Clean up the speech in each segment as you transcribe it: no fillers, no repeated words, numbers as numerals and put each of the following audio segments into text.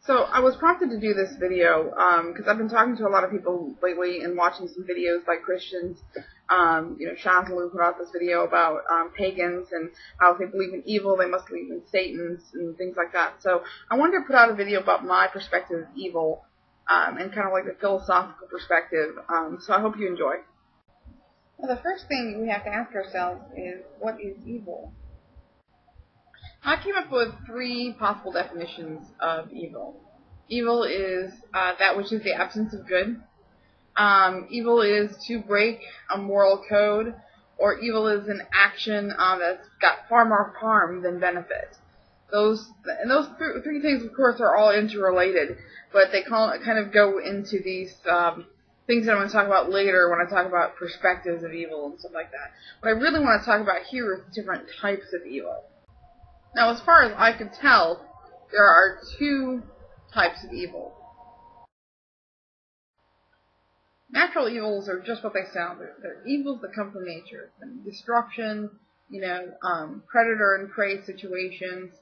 So I was prompted to do this video because I've been talking to a lot of people lately and watching some videos by Christians. Shazaloo put out this video about pagans and how if they believe in evil, they must believe in Satan's and things like that. So I wanted to put out a video about my perspective of evil and kind of like the philosophical perspective. So I hope you enjoy. Well, the first thing we have to ask ourselves is, what is evil? I came up with 3 possible definitions of evil. Evil is that which is the absence of good. Evil is to break a moral code, or evil is an action that's got far more harm than benefit. Those three things, of course, are all interrelated, but they kind of go into these things that I'm going to talk about later when I talk about perspectives of evil and stuff like that. What I really want to talk about here is different types of evil. Now, as far as I could tell, there are 2 types of evil. Natural evils are just what they sound. They're evils that come from nature. Destruction, predator and prey situations.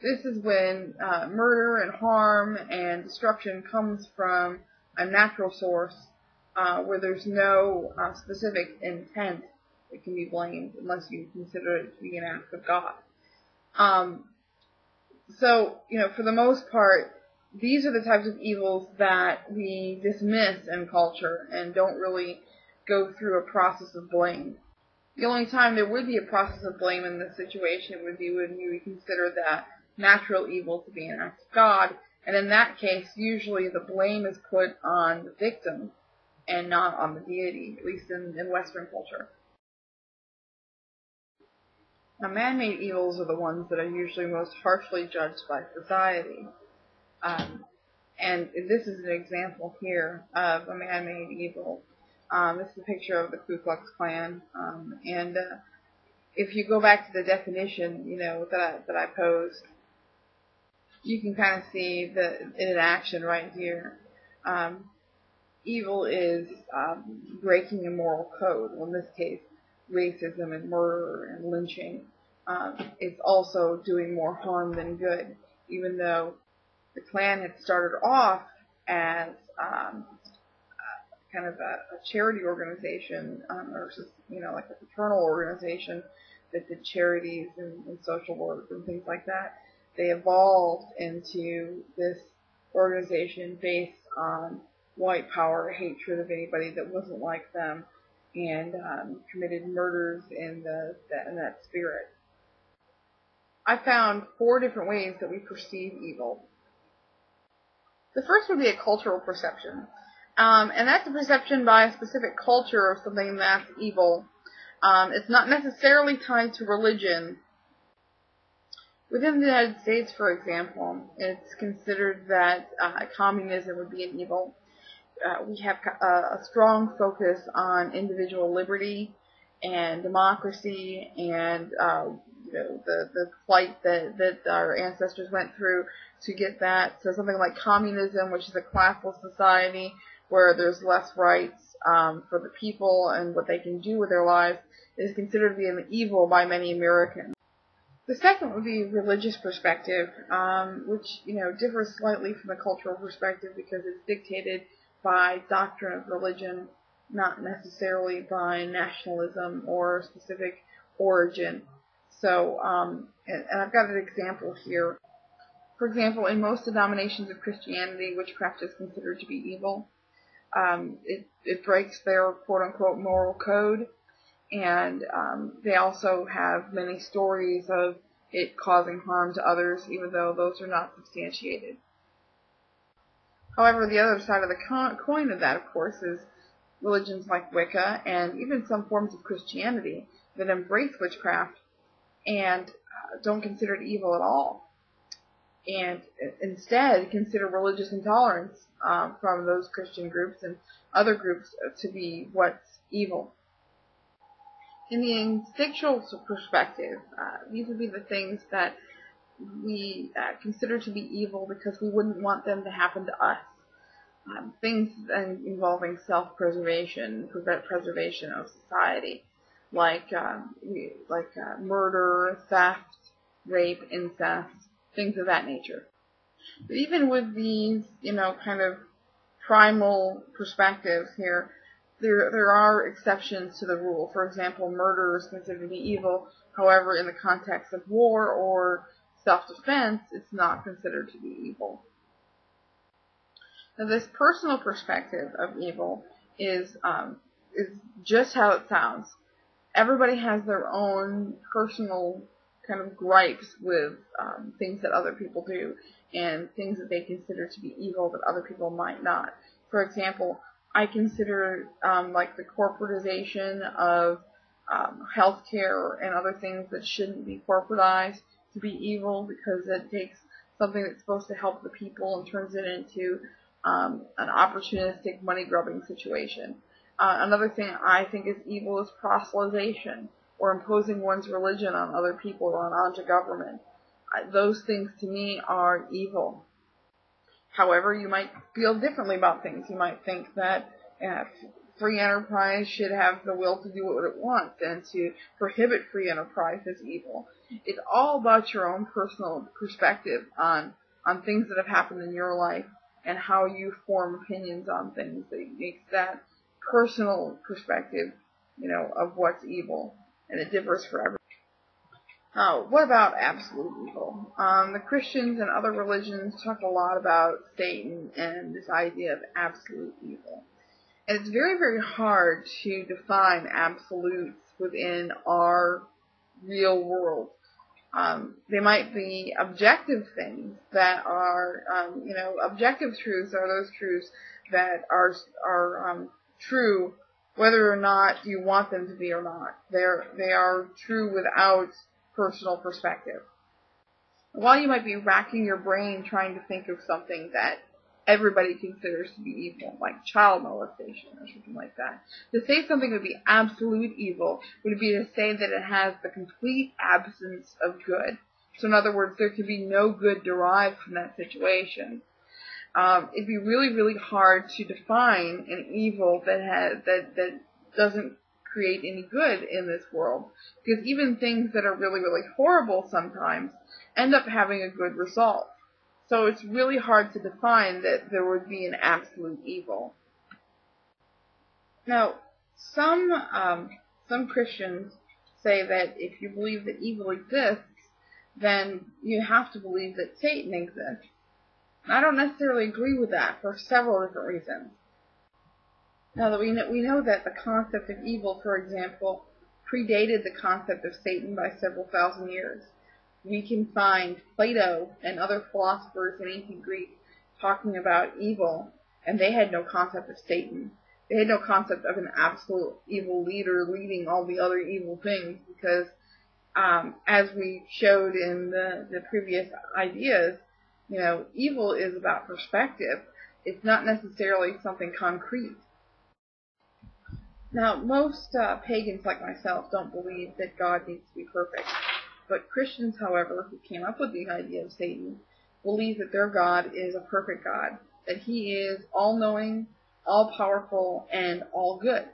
This is when murder and harm and destruction comes from a natural source where there's no specific intent that can be blamed unless you consider it to be an act of God. For the most part, these are the types of evils that we dismiss in culture and don't really go through a process of blame. The only time there would be a process of blame in this situation would be when you would consider that natural evil to be an act of God, and in that case, usually the blame is put on the victim and not on the deity, at least in Western culture. Now, man-made evils are the ones that are usually most harshly judged by society. And this is an example here of a man-made evil. This is a picture of the Ku Klux Klan. If you go back to the definition, that I posed, you can kind of see it in action right here. Evil is breaking a moral code. Well, in this case, racism and murder and lynching. It's also doing more harm than good, even though the Klan had started off as kind of a charity organization, or just, like a fraternal organization that did charities and social work and things like that. They evolved into this organization based on white power, hatred of anybody that wasn't like them, and committed murders in that spirit. I found 4 different ways that we perceive evil. The first would be a cultural perception, and that's a perception by a specific culture of something that's evil. It's not necessarily tied to religion. Within the United States, for example, it's considered that communism would be an evil. We have a strong focus on individual liberty and democracy and the fight that our ancestors went through to get that. So something like communism, which is a classless society where there's less rights for the people and what they can do with their lives, is considered to be an evil by many Americans. The second would be religious perspective, which differs slightly from the cultural perspective because it's dictated by doctrine of religion, not necessarily by nationalism or specific origin. So, and I've got an example here. For example, in most denominations of Christianity, witchcraft is considered to be evil. It breaks their quote-unquote moral code, and they also have many stories of it causing harm to others, even though those are not substantiated. However, the other side of the coin of that, of course, is religions like Wicca and even some forms of Christianity that embrace witchcraft and don't consider it evil at all, and instead consider religious intolerance from those Christian groups and other groups to be what's evil. In the instinctual perspective, these would be the things that we consider to be evil because we wouldn't want them to happen to us. Things involving self-preservation, preservation of society, like murder, theft, rape, incest, things of that nature. But even with these, kind of primal perspectives here, there are exceptions to the rule. For example, murder is considered to be evil. However, in the context of war or self-defense, it's not considered to be evil. Now, this personal perspective of evil is just how it sounds. Everybody has their own personal kind of gripes with things that other people do and things that they consider to be evil that other people might not. For example, I consider like the corporatization of healthcare and other things that shouldn't be corporatized to be evil, because it takes something that's supposed to help the people and turns it into an opportunistic money-grubbing situation. Another thing I think is evil is proselytization, or imposing one's religion on other people or onto government. Those things to me are evil. However, you might feel differently about things. You might think that free enterprise should have the will to do what it wants, and to prohibit free enterprise is evil. It's all about your own personal perspective on things that have happened in your life and how you form opinions on things that makes that personal perspective, of what's evil, and it differs for everyone. What about absolute evil? The Christians and other religions talk a lot about Satan and this idea of absolute evil. And it's very, very hard to define absolutes within our real world. They might be objective things that are, objective truths are those truths that are true whether or not you want them to be or not. They are true without personal perspective. While you might be racking your brain trying to think of something that everybody considers to be evil, like child molestation or something like that, to say something would be absolute evil would be to say that it has the complete absence of good. So in other words, there could be no good derived from that situation. It'd be really, really hard to define an evil that doesn't create any good in this world, because even things that are really, really horrible sometimes end up having a good result. So it's really hard to define that there would be an absolute evil. Now, some Christians say that if you believe that evil exists, then you have to believe that Satan exists. I don't necessarily agree with that for several different reasons. Now that we know that the concept of evil, for example, predated the concept of Satan by several thousand years. We can find Plato and other philosophers in ancient Greece talking about evil, and they had no concept of Satan. They had no concept of an absolute evil leader leading all the other evil things, because as we showed in the previous ideas, evil is about perspective. It's not necessarily something concrete. Now, most pagans like myself don't believe that God needs to be perfect. But Christians, however, who came up with the idea of Satan, believe that their God is a perfect God, that he is all-knowing, all-powerful, and all-good.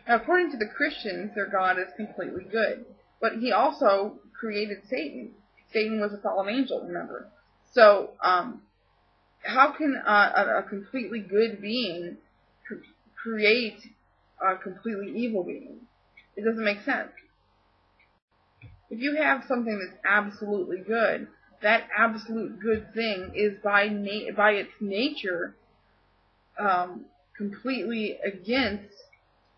Now, according to the Christians, their God is completely good. But he also created Satan. Satan was a fallen angel, remember. So, how can a completely good being create a completely evil being? It doesn't make sense. If you have something that's absolutely good, that absolute good thing is by its nature completely against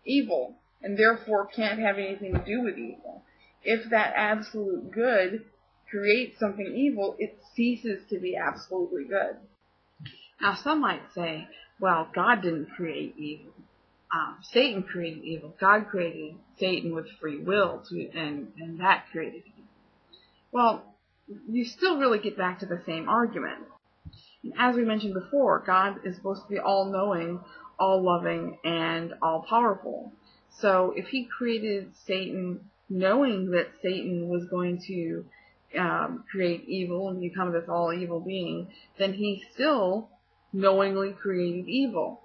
evil, and therefore can't have anything to do with evil. If that absolute good creates something evil, it ceases to be absolutely good. Now, some might say, well, God didn't create evil. Satan created evil. God created Satan with free will, and that created evil. Well, you still really get back to the same argument. As we mentioned before, God is supposed to be all-knowing, all-loving, and all-powerful. So if he created Satan knowing that Satan was going to create evil and become this all-evil being, then he still knowingly created evil.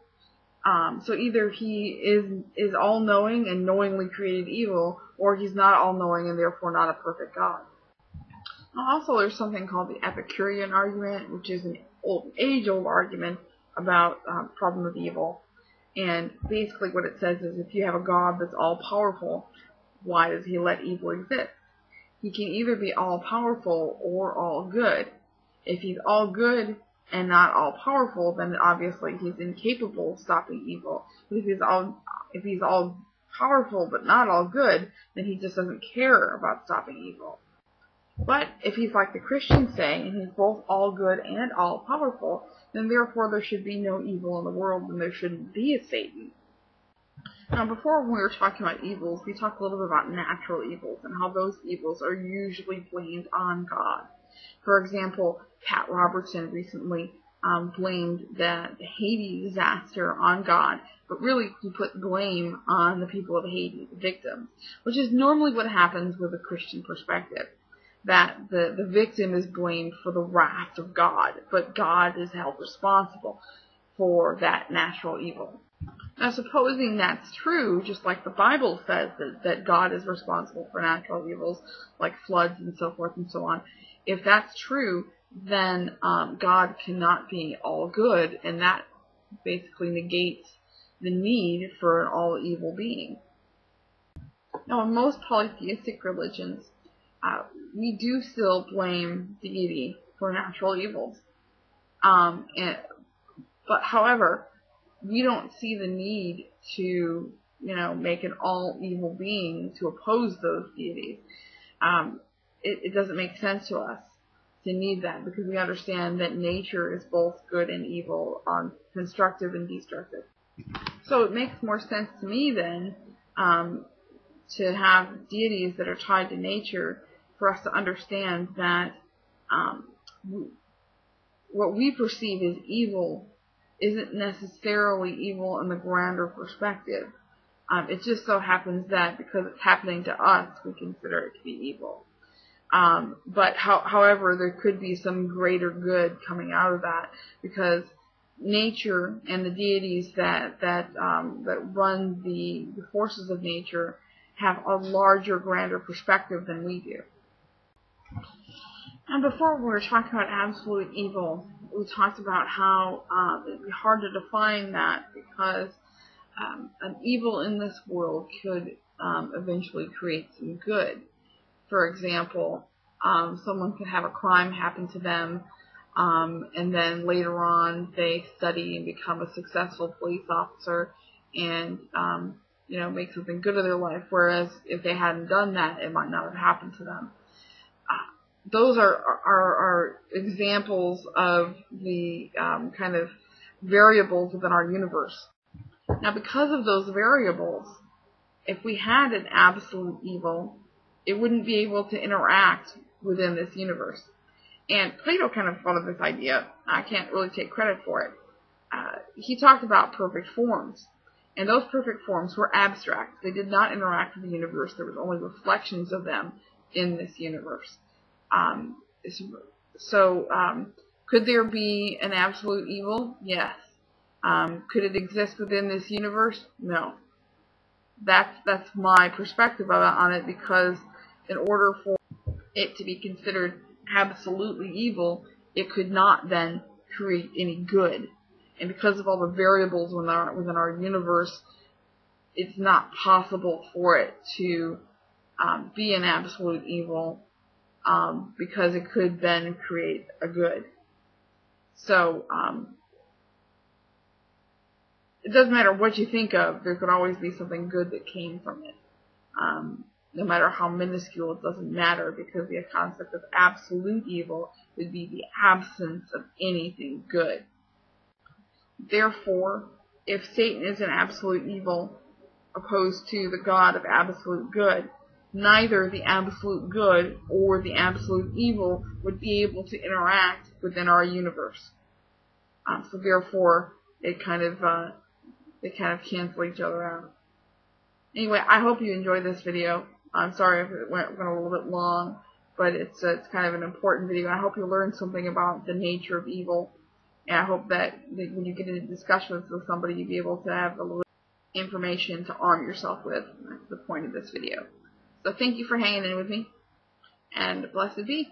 So either he is all-knowing and knowingly created evil, or he's not all-knowing and therefore not a perfect God. Also, there's something called the Epicurean argument, which is an age-old argument about problem of evil. And basically what it says is, if you have a God that's all-powerful, why does he let evil exist? He can either be all-powerful or all-good. If he's all-good and not all-powerful, then obviously he's incapable of stopping evil. But if he's all-powerful but not all-good, then he just doesn't care about stopping evil. But if he's like the Christians say, and he's both all-good and all-powerful, then therefore there should be no evil in the world, and there shouldn't be a Satan. Now, before when we were talking about evils, we talked a little bit about natural evils and how those evils are usually blamed on God. For example, Pat Robertson recently blamed the Haiti disaster on God, but really he put blame on the people of Haiti, the victims, which is normally what happens with a Christian perspective. That the victim is blamed for the wrath of God, but God is held responsible for that natural evil. Now, supposing that's true, just like the Bible says that God is responsible for natural evils, like floods and so forth and so on, if that's true, then God cannot be all good, and that basically negates the need for an all-evil being. Now, in most polytheistic religions, we do still blame deity for natural evils. But however, we don't see the need to, make an all-evil being to oppose those deities. It doesn't make sense to us to need that, because we understand that nature is both good and evil, constructive and destructive. So it makes more sense to me then to have deities that are tied to nature, for us to understand that what we perceive as evil isn't necessarily evil in the grander perspective. It just so happens that because it's happening to us, we consider it to be evil. But however, there could be some greater good coming out of that, because nature and the deities that run the forces of nature have a larger, grander perspective than we do. And before we were talking about absolute evil, we talked about how it'd be hard to define that, because an evil in this world could eventually create some good. For example, someone could have a crime happen to them, and then later on they study and become a successful police officer and make something good of their life, whereas if they hadn't done that, it might not have happened to them. Those are examples of the kind of variables within our universe. Now, because of those variables, if we had an absolute evil, it wouldn't be able to interact within this universe. And Plato kind of thought of this idea. I can't really take credit for it. He talked about perfect forms. And those perfect forms were abstract. They did not interact with the universe. There was only reflections of them in this universe. Could there be an absolute evil? Yes. Could it exist within this universe? No. That's my perspective on it, because in order for it to be considered absolutely evil, it could not then create any good. And because of all the variables within our universe, it's not possible for it to be an absolute evil, because it could then create a good. So it doesn't matter what you think of, there could always be something good that came from it. No matter how minuscule, it doesn't matter, because the concept of absolute evil would be the absence of anything good. Therefore, if Satan is an absolute evil opposed to the God of absolute good, neither the absolute good or the absolute evil would be able to interact within our universe. So therefore, they kind of cancel each other out. Anyway, I hope you enjoyed this video. I'm sorry if it went a little bit long, but it's kind of an important video. I hope you learned something about the nature of evil, and I hope that when you get into discussions with somebody, you'll be able to have a little information to arm yourself with. That's the point of this video. So thank you for hanging in with me, and blessed be.